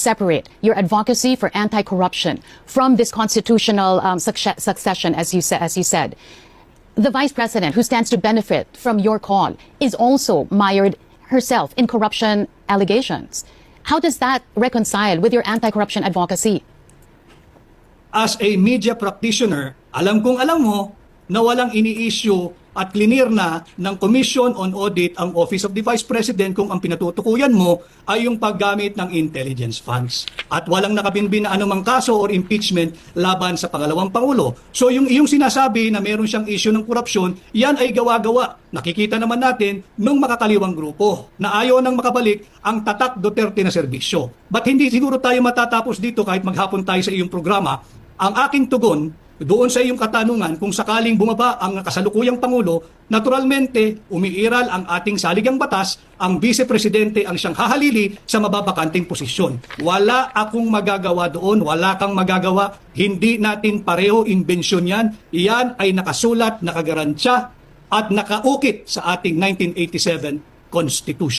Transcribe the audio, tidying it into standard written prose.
separate your advocacy for anti-corruption from this constitutional succession, as you said. The Vice President, who stands to benefit from your call, is also mired herself in corruption allegations. How does that reconcile with your anti-corruption advocacy? As a media practitioner, alam mo na walang ini-issue at clear na ng Commission on Audit ang Office of the Vice President kung ang pinatutukuyan mo ay yung paggamit ng intelligence funds. At walang nakabinbin na anumang kaso or impeachment laban sa pangalawang Pangulo. So yung iyong sinasabi na meron siyang issue ng korupsyon, yan ay gawa-gawa. Nakikita naman natin nung makakaliwang grupo na ayaw nang makabalik ang tatak Duterte na serbisyo. But hindi siguro tayo matatapos dito kahit maghapon tayo sa iyong programa. Ang aking tugon doon sa iyong katanungan, kung sakaling bumaba ang kasalukuyang Pangulo, naturalmente umiiral ang ating saligang batas, ang Vice Presidente ang siyang hahalili sa mababakanting posisyon. Wala akong magagawa doon, wala kang magagawa, hindi natin pareho imbensyon yan. Iyan ay nakasulat, nakagarantya at nakaukit sa ating 1987 Constitution.